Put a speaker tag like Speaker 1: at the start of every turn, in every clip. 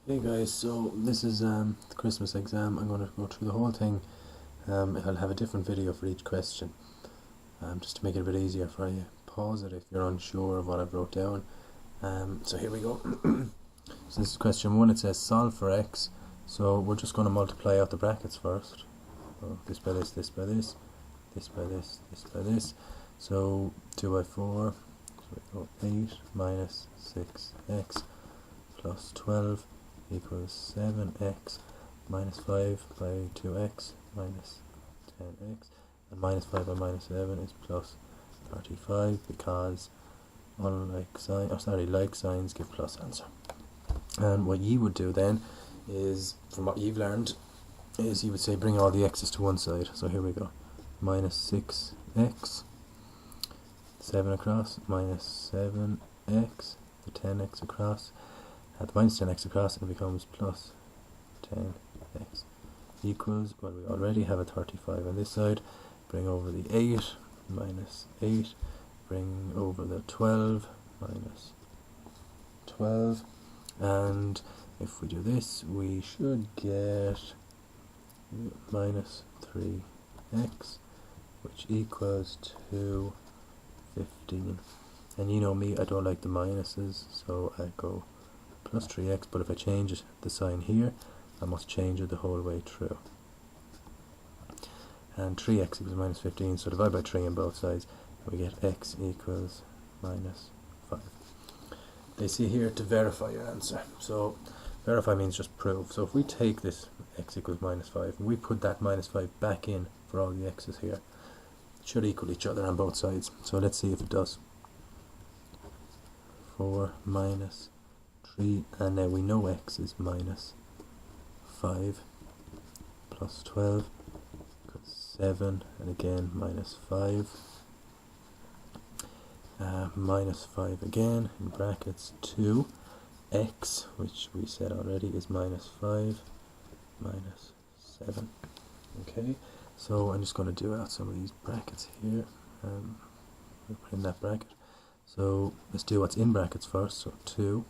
Speaker 1: Hey guys, so this is the Christmas exam. I'm going to go through the whole thing. I'll have a different video for each question, just to make it a bit easier for you. Pause it if you're unsure of what I've wrote down. So here we go. So this is question 1. It says solve for x. So we're just going to multiply out the brackets first. So this by this, this by this, this by this, this by this. So 2 by 4, so we go 8 minus 6x plus 12 equals 7x minus 5 by 2x minus 10x, and minus 5 by minus 7 is plus 35, because like signs give plus answer. And what you would do then is, from what you've learned, is you would say bring all the x's to one side. So here we go, minus 6x, 7 across, minus 7x, the 10x across, add the minus 10x across, and it becomes plus 10x equals, well, we already have a 35 on this side. Bring over the 8, minus 8, bring over the 12, minus 12, and if we do this, we should get minus 3x, which equals to 15. And you know me, I don't like the minuses, so I go plus 3x, but if I change it, the sign here, I must change it the whole way through. And 3x equals minus 15, so divide by 3 on both sides, and we get x equals minus 5. They see here to verify your answer. So verify means just prove. So if we take this x equals minus 5, and we put that minus 5 back in for all the x's here, it should equal each other on both sides. So let's see if it does. 4 minus 3, and now we know x is minus 5 plus 12 equals 7, and again minus 5, minus 5 again, in brackets 2, x, which we said already is minus 5, minus 7. Okay, so I'm just going to do out some of these brackets here. We'll put in that bracket. So let's do what's in brackets first. So 2,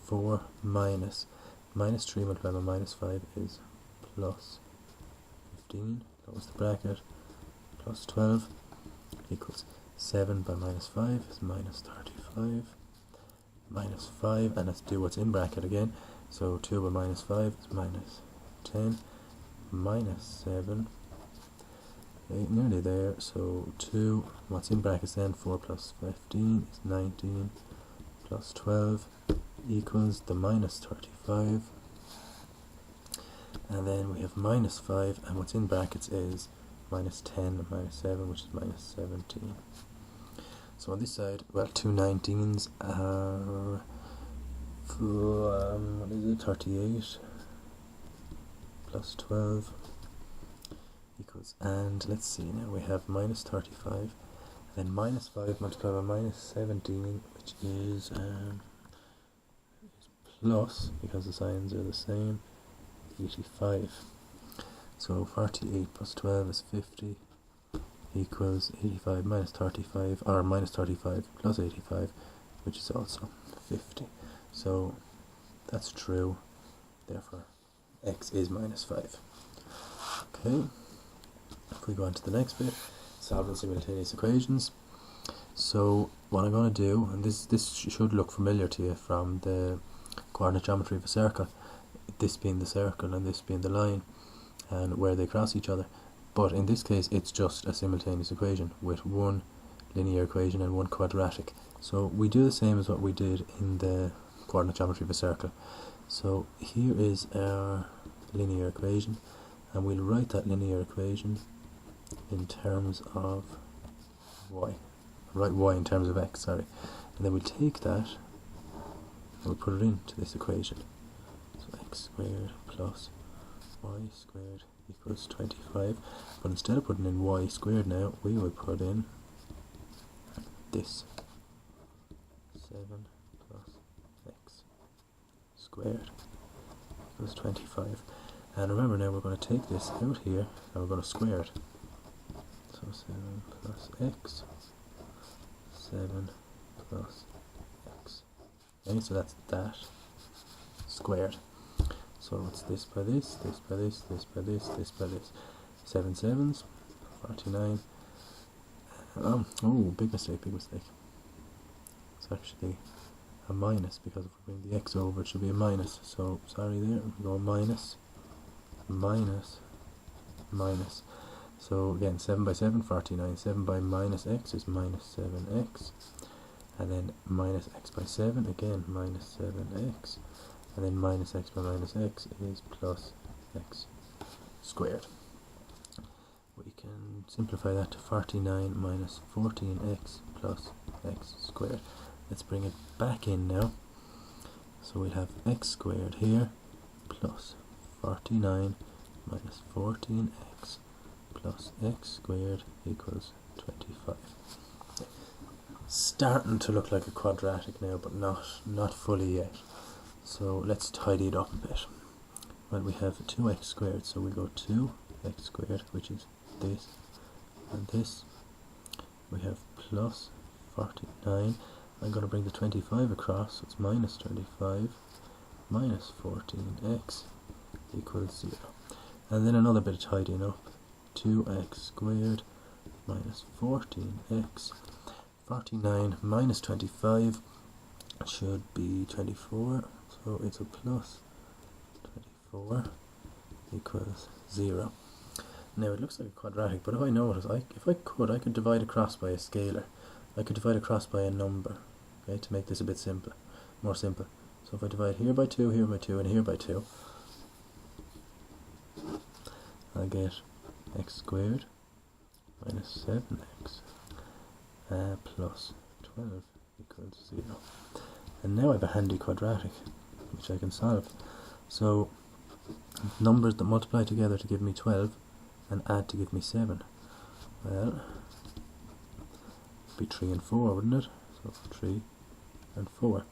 Speaker 1: 4 minus 3 multiplied by minus 5 is plus 15, close the bracket, plus 12 equals 7 by minus 5 is minus 35, minus 5, and let's do what's in bracket again. So 2 by minus 5 is minus 10, minus 7, okay, nearly there. So 2, what's in brackets then, 4 plus 15 is 19, plus 12 equals the minus 35, and then we have minus 5, and what's in brackets is minus 10 minus 7, which is minus 17. So on this side, well, two 19s are, what is it, 38 plus 12 equals, and let's see, now we have minus 35, and then minus 5 multiplied by minus 17, which is plus, because the signs are the same, 85. So 48 plus 12 is 50 equals 85 minus 35, or minus 35 plus 85, which is also 50. So that's true, therefore x is minus 5. Okay, if we go on to the next bit, solving simultaneous equations. So what I'm going to do, and this should look familiar to you from the coordinate geometry of a circle, this being the circle and this being the line, and where they cross each other. But in this case, it's just a simultaneous equation with one linear equation and one quadratic. So we do the same as what we did in the coordinate geometry of a circle. So here is our linear equation, and we'll write that linear equation in terms of y. Write y in terms of x, sorry. And then we'll take that and we'll put it into this equation. So x squared plus y squared equals 25. But instead of putting in y squared now, we will put in this. 7 plus x squared equals 25. And remember now, we're going to take this out here and we're going to square it. So 7 plus x, 7 plus x. Okay, so that's that squared. So it's this by this, this by this, this by this, this by this. 7 sevens, 49. Oh, big mistake, big mistake. It's actually a minus, because if we bring the x over it should be a minus. So sorry there, we go minus, minus, minus. So again, 7 by 7, 49. 7 by minus x is minus 7x. And then minus x by 7, again minus 7x. And then minus x by minus x is plus x squared. We can simplify that to 49 minus 14x plus x squared. Let's bring it back in now. So we have x squared here plus 49 minus 14x plus x squared equals 25. Starting to look like a quadratic now, but not fully yet. So let's tidy it up a bit. Well, we have 2x squared, so we go 2x squared, which is this and this. We have plus 49. I'm going to bring the 25 across, so it's minus 25 minus 14x equals 0. And then another bit of tidying up. 2x squared minus 14x. 49 minus 25 should be 24, so it's a plus 24 equals 0. Now it looks like a quadratic, but if I notice, if I could divide across by a scalar. I could divide across by a number, okay, to make this a bit simpler, more simple. So if I divide here by 2, here by 2, and here by 2, I get x squared minus 7x plus 12 equals 0. And now I have a handy quadratic, which I can solve. So numbers that multiply together to give me 12 and add to give me 7. Well, be 3 and 4, wouldn't it? So 3 and 4.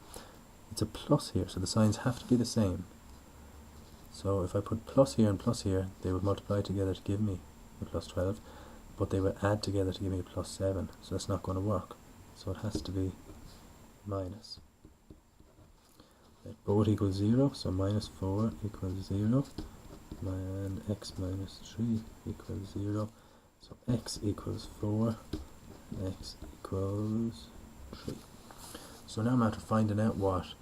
Speaker 1: It's a plus here, so the signs have to be the same. So if I put plus here and plus here, they would multiply together to give me a plus 12, but they would add together to give me a plus 7, so that's not going to work. So it has to be minus. Let both equal 0, so minus 4 equals 0, and x minus 3 equals 0, so x equals 4, x equals 3. So now I'm after finding out what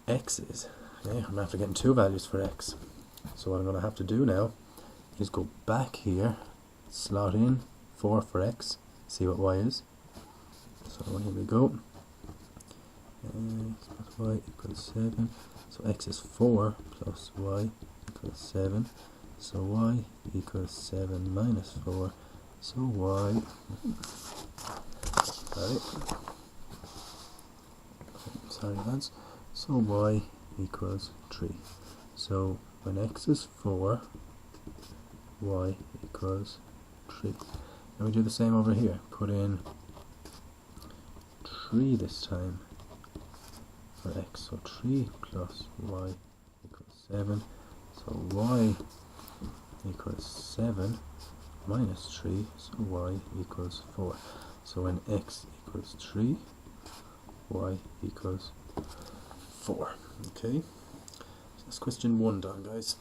Speaker 1: x is. Okay, I'm after getting two values for x. So what I'm going to have to do now is go back here, slot in 4 for x, see what y is. So here we go. X plus y equals 7. So x is 4 plus y equals 7. So y equals 7 minus 4. So y, sorry lads, so y equals 3. So when x is 4, y equals 3. And we do the same over here, put in 3 this time for x, so 3 plus y equals 7, so y equals 7 minus 3, so y equals 4. So when x equals 3, y equals 4. Okay, so that's question 1 done, guys.